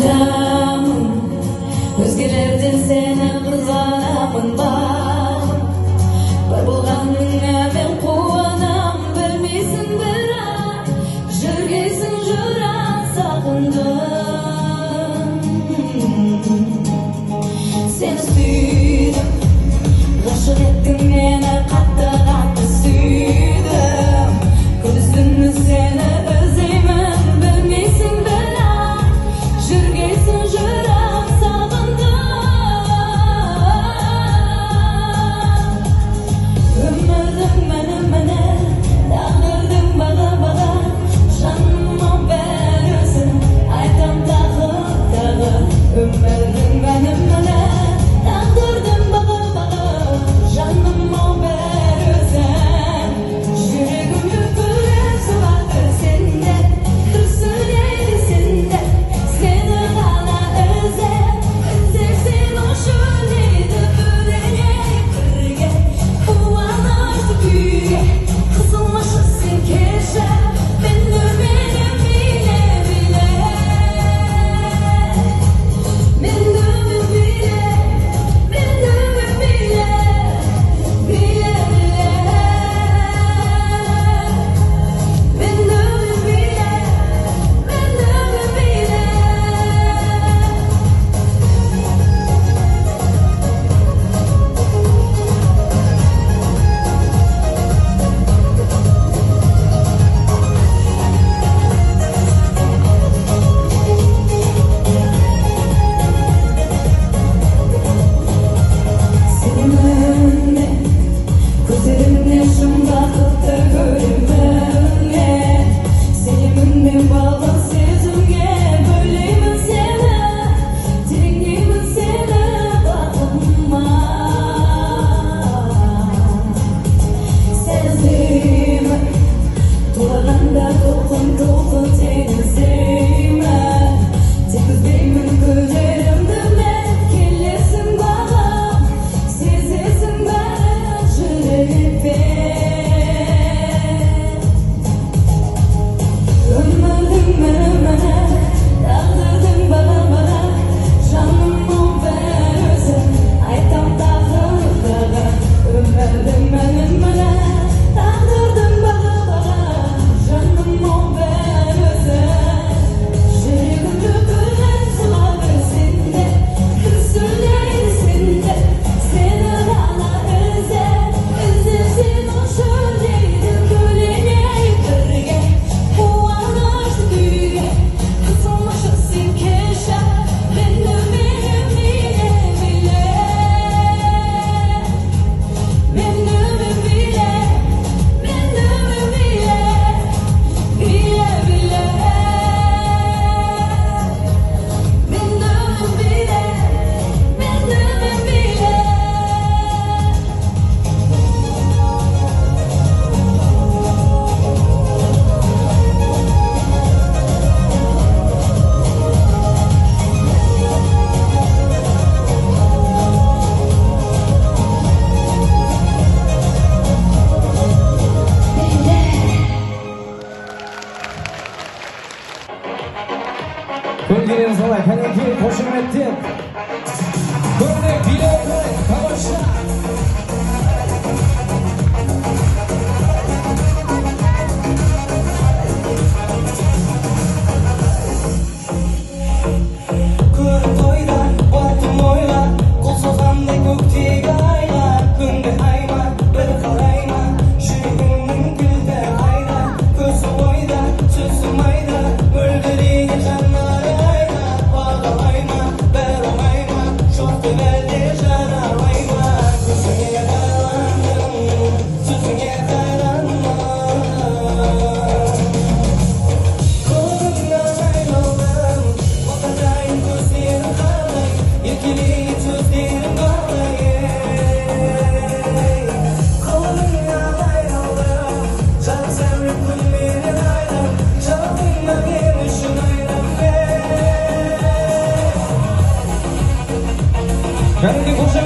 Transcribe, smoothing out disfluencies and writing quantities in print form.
Aytamın özgelerden seni kızanamın bağım. Var bolganına ben kuvanam, bilmeysin biran. Жүргейсің жыран сағындым. Seni sүйдім, ғашық еттің мені, қатты сүйдім. Күні seni özlеймін, білмейсің biran. Жүргейсің жыран сағындым. Өмірдің мәні, тағдырдың bağı, жаныма бәрі өзің, айтам тағы. Өмірдің мәні, тағдырдың bağı, жаныма бәрі өзің. Жүрегімді көріп соғады сенде, күрсінеді сенде, сені ғана іздеп сен үшін дейді бөленейік бірге, қуанышты күйге, қысылмашы сен келші, мен өмірім биле. Мен өмір биле, мен өмір биле. Men ömür bile, men ömür bile. Senin önüne, gözlerimle şımdatıp da görümüne. Sevimimle bağlı sezimge, böyleyim seni, dileyim seni bağıma. Sezdim, duvarında dokun seni sevme. Tekizleyim gözlerimde ben, kellesin bağım, sezesin ben, jülelip. Ömrüm mənə, tağdırdım bana, жаныма бәрі өзің, айтам тағы. Ömrüm mənə, tağdırdım bana, жаныма бәрі өзің. Жүрегімді көріп соғады сенде, күрсінеді сенде, сені ғана іздеп сен үшін дейді бөленейік бірге, қуанышты күйге, қысылмашы сен келші, мен өмірім биле. Men ömür bile, men ömür bile. Bile. Men ömür bile, men ömür bile. Көңілдерін солай, кәнекей қошеметтеп көрдік билеуді тамаша. Көріп тойда, баттым ойла, қол созғандай көктегі айға. Күнде айма, бір қарайма, жүрегімнің кілті қайда. Көзі ойда, сөзі майда, мөлдіреген жанары айда. Бағалайма, бәрі оңайма, жоқ деп әлде жаралайма. Көзіңе қарандым, сөзіңе қаранма. Қолыңнан айналдым, бақатайын көздерің қалай, еркелеген сөздерің қалай. Қолыңнан айналдым, жан сәулем күлменен айдым, жалғыңа мен үшін айдым. Кәнекей қошеметтеп